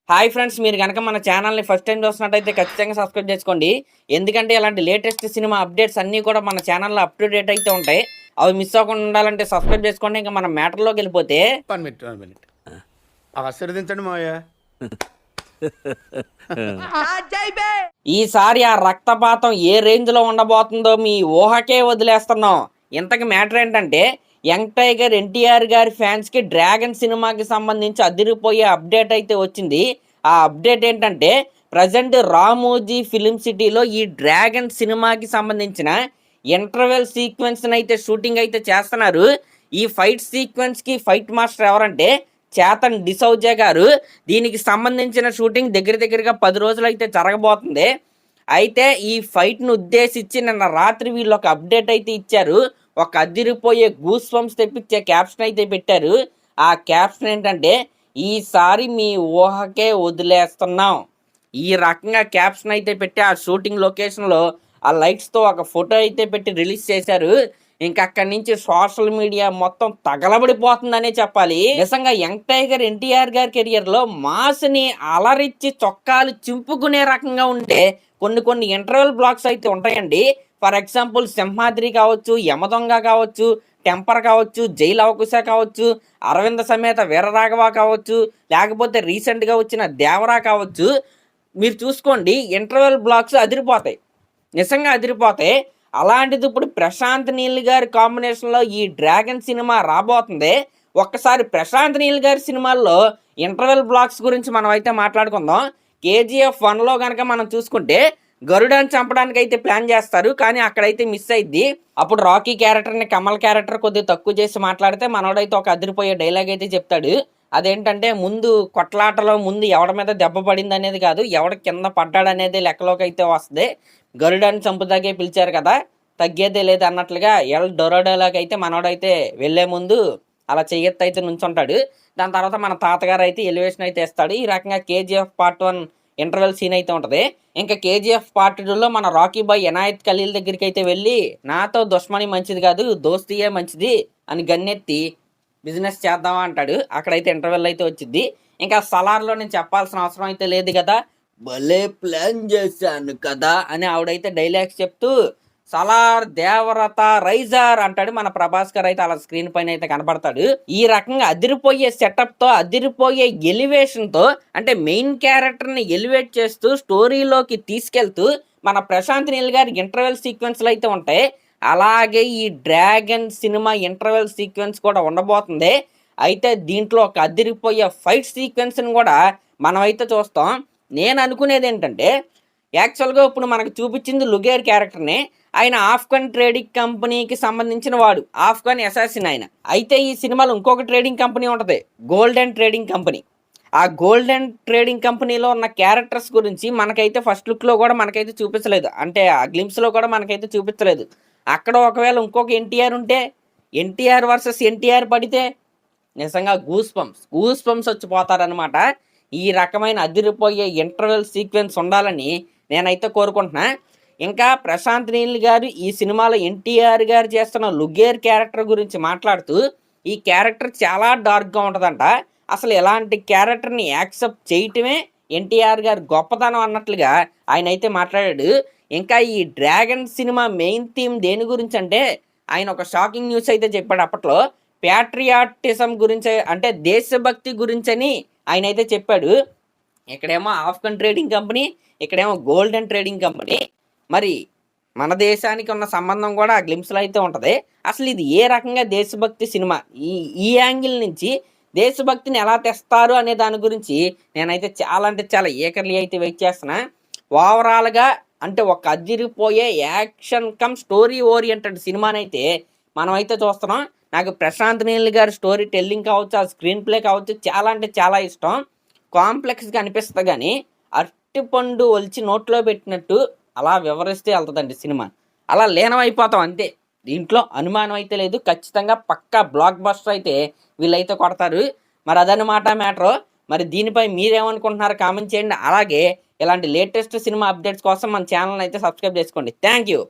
Hi friends, మీరు కనుక మన ఛానల్ని ఫస్ట్ టైం చూస్తున్నట్టయితే ఖచ్చితంగా సబ్స్క్రైబ్ చేసుకోండి. ఎందుకంటే ఇలాంటి లేటెస్ట్ సినిమా అప్డేట్స్ అన్నీ కూడా మన ఛానల్లో అప్ టు డేట్ అయితే ఉంటాయి. అవి మిస్ అవ్వకుండా ఉండాలంటే సబ్స్క్రైబ్ చేసుకోండి. ఇంకా మన మ్యాటర్లోకి వెళ్ళిపోతే ఆశీర్వదించండి మావయ్య. ఈసారి ఆ రక్తపాతం ఏ రేంజ్లో ఉండబోతుందో మీ ఊహకే వదిలేస్తున్నాం. ఇంతకు మ్యాటర్ ఏంటంటే, యంగ్ టైగర్ ఎన్టీఆర్ గారి ఫ్యాన్స్కి డ్రాగన్ సినిమాకి సంబంధించి అదిరిపోయే అప్డేట్ అయితే వచ్చింది. ఆ అప్డేట్ ఏంటంటే, ప్రజెంట్ రామోజీ ఫిలిం సిటీలో ఈ డ్రాగన్ సినిమాకి సంబంధించిన ఇంటర్వెల్ సీక్వెన్స్ని అయితే షూటింగ్ అయితే చేస్తున్నారు. ఈ ఫైట్ సీక్వెన్స్కి ఫైట్ మాస్టర్ ఎవరంటే చేతన్ డిసౌజా గారు. దీనికి సంబంధించిన షూటింగ్ దగ్గరగా 10 రోజులు అయితే జరగబోతుంది. అయితే ఈ ఫైట్ను ఉద్దేశించి నిన్న రాత్రి వీళ్ళు ఒక అప్డేట్ అయితే ఇచ్చారు. ఒక అదిరిపోయే గూస్ బంప్స్ తెప్పించే క్యాప్షన్ అయితే పెట్టారు. ఆ క్యాప్షన్ ఏంటంటే, ఈసారి మీ ఊహకే వదిలేస్తున్నాం. ఈ రకంగా క్యాప్షన్ అయితే పెట్టి ఆ షూటింగ్ లొకేషన్లో ఆ లైట్స్తో ఒక ఫోటో అయితే పెట్టి రిలీజ్ చేశారు. ఇంకా అక్కడి నుంచి సోషల్ మీడియా మొత్తం తగలబడిపోతుందనే చెప్పాలి. నిజంగా యంగ్ టైగర్ ఎన్టీఆర్ గారి కెరియర్లో మాస్ని అలరిచ్చి చొక్కాలు చింపుకునే రకంగా ఉంటే కొన్ని ఇంటర్వెల్ బ్లాక్స్ అయితే ఉంటాయండి. ఫర్ ఎగ్జాంపుల్ సింహాద్రి కావచ్చు, యమదొంగ కావచ్చు, టెంపర్ కావచ్చు, జైలు అవకుశ కావచ్చు, అరవింద సమేత వీరరాఘవ కావచ్చు, లేకపోతే రీసెంట్గా వచ్చిన దేవరా కావచ్చు. మీరు చూసుకోండి, ఇంటర్వెల్ బ్లాక్స్ అదిరిపోతాయి, నిజంగా అదిరిపోతాయి. అలాంటిది ఇప్పుడు ప్రశాంత్ నీల్ గారి కాంబినేషన్లో ఈ డ్రాగన్ సినిమా రాబోతుంది. ఒక్కసారి ప్రశాంత్ నీల్ గారి సినిమాల్లో ఇంటర్వెల్ బ్లాక్స్ గురించి మనం అయితే మాట్లాడుకుందాం. KGF 1లో కనుక మనం చూసుకుంటే గరుడాన్ని చంపడానికి అయితే ప్లాన్ చేస్తారు, కానీ అక్కడైతే మిస్ అయింది. అప్పుడు రాకీ క్యారెక్టర్ని కమల్ క్యారెక్టర్ కొద్దిగా తక్కువ చేసి మాట్లాడితే మనోడైతే ఒక అదిరిపోయే డైలాగ్ అయితే చెప్తాడు. అదేంటంటే, ముందు కొట్లాటలో ముందు ఎవడి మీద దెబ్బ పడింది అనేది కాదు, ఎవడ కింద పడ్డాడు అనేది లెక్కలోకి అయితే వస్తుంది. గరుడాన్ని చంపుదాకే పిలిచారు కదా, తగ్గేదే లేదు అన్నట్లుగా ఎల్ డొరాడోలోకి అయితే మనోడైతే వెళ్లే ముందు అలా చెయ్యెత్తి అయితే నుంచుంటాడు. దాని తర్వాత మన తాతగారు అయితే ఎలివేషన్ అయితే ఇస్తాడు. ఈ రకంగా KGF Part 1 ఇంటర్వెల్ సీన్ అయితే ఉంటుంది. ఇంకా KGF Part 2లో మన రాకీ బాయ్ ఎనాయత్ ఖలీల్ దగ్గరికి అయితే వెళ్ళి, నాతో దుష్మని మంచిది కాదు, దోస్తీయే మంచిది అని గన్నెత్తి బిజినెస్ చేద్దామా అంటాడు. అక్కడైతే ఇంటర్వెల్ అయితే వచ్చింది. ఇంకా సలార్లో నేను చెప్పాల్సిన అవసరం అయితే లేదు కదా, భలే ప్లాన్ చేశాను కదా అని ఆవిడైతే డైలాగ్స్ చెప్తూ సలార్ దేవరత రైజర్ అంటాడు. మన ప్రభాస్ గారు అయితే అలా స్క్రీన్ పైన అయితే కనబడతాడు. ఈ రకంగా అదిరిపోయే సెటప్తో, అదిరిపోయే ఎలివేషన్తో, అంటే మెయిన్ క్యారెక్టర్ని ఎలివేట్ చేస్తూ స్టోరీలోకి తీసుకెళ్తూ మన ప్రశాంత్ నీల్ గారి ఇంటర్వెల్ సీక్వెన్స్లు అయితే ఉంటాయి. అలాగే ఈ డ్రాగన్ సినిమా ఇంటర్వెల్ సీక్వెన్స్ కూడా ఉండబోతుంది. అయితే దీంట్లో ఒక అదిరిపోయే ఫైట్ సీక్వెన్స్ని కూడా మనమైతే చూస్తాం. నేను అనుకునేది ఏంటంటే, యాక్చువల్గా ఇప్పుడు మనకు చూపించింది లుగేర్ క్యారెక్టర్ని. ఆయన ఆఫ్ఘన్ ట్రేడింగ్ కంపెనీకి సంబంధించిన వాడు, ఆఫ్ఘన్ అసాసిన్ ఆయన. అయితే ఈ సినిమాలో ఇంకొక ట్రేడింగ్ కంపెనీ ఉంటుంది, గోల్డెన్ ట్రేడింగ్ కంపెనీ. ఆ గోల్డెన్ ట్రేడింగ్ కంపెనీలో ఉన్న క్యారెక్టర్స్ గురించి మనకైతే ఫస్ట్ లుక్లో కూడా మనకైతే చూపించలేదు, అంటే ఆ గ్లిమ్స్లో కూడా మనకైతే చూపించలేదు. అక్కడ ఒకవేళ ఇంకొక ఎన్టీఆర్ ఉంటే, ఎన్టీఆర్ వర్సెస్ ఎన్టీఆర్ పడితే నిజంగా గూస్ బంప్స్ వచ్చిపోతారనమాట. ఈ రకమైన అదిరిపోయే ఇంటర్వెల్ సీక్వెన్స్ ఉండాలని నేనైతే కోరుకుంటున్నా. ఇంకా ప్రశాంత్ నీల్ గారు ఈ సినిమాలో ఎన్టీఆర్ గారు చేస్తున్న లుగేర్ క్యారెక్టర్ గురించి మాట్లాడుతూ, ఈ క్యారెక్టర్ చాలా డార్క్గా ఉంటుందంట, అసలు ఎలాంటి క్యారెక్టర్ని యాక్సెప్ట్ చేయటమే ఎన్టీఆర్ గారు గొప్పతనం అన్నట్లుగా ఆయన అయితే మాట్లాడాడు. ఇంకా ఈ డ్రాగన్ సినిమా మెయిన్ థీమ్ దేని గురించి అంటే, ఆయన ఒక షాకింగ్ న్యూస్ అయితే చెప్పాడు అప్పట్లో. ప్యాట్రియాటిజం గురించి, అంటే దేశభక్తి గురించి అని ఆయన అయితే చెప్పాడు. ఇక్కడేమో ఆఫ్ఘన్ ట్రేడింగ్ కంపెనీ, ఇక్కడేమో గోల్డెన్ ట్రేడింగ్ కంపెనీ. మరి మన దేశానికి ఉన్న సంబంధం కూడా ఆ గ్లిమ్స్లో అయితే ఉంటుంది. అసలు ఇది ఏ రకంగా దేశభక్తి సినిమా, ఈ యాంగిల్ నుంచి దేశభక్తిని ఎలా తెస్తారు అనే దాని గురించి నేనైతే చాలా అంటే చాలా ఏకర్లీ అయితే వెయిట్ చేస్తున్నా. ఓవరాల్గా అంటే ఒక అదిరిపోయే యాక్షన్ కమ్ స్టోరీ ఓరియంటెడ్ సినిమానైతే మనం అయితే చూస్తున్నాం. నాకు ప్రశాంత్ నీల్ గారి స్టోరీ టెల్లింగ్ కావచ్చు, ఆ స్క్రీన్ ప్లే కావచ్చు, చాలా అంటే చాలా ఇష్టం. కాంప్లెక్స్గా అనిపిస్తుంది, కానీ అరటిపండు ఒలిచి నోట్లో పెట్టినట్టు అలా వివరిస్తే వెళ్తుందండి సినిమా. అలా లీనమైపోతాం అంతే, దీంట్లో అనుమానం అయితే లేదు. ఖచ్చితంగా పక్కా బ్లాక్ బస్టర్ అయితే వీళ్ళైతే కొడతారు. మరి అదనమాట మ్యాటర్. మరి దీనిపై మీరేమనుకుంటున్నారు కామెంట్ చేయండి. అలాగే ఇలాంటి లేటెస్ట్ సినిమా అప్డేట్స్ కోసం మన ఛానల్ అయితే సబ్స్క్రైబ్ చేసుకోండి. Thank you.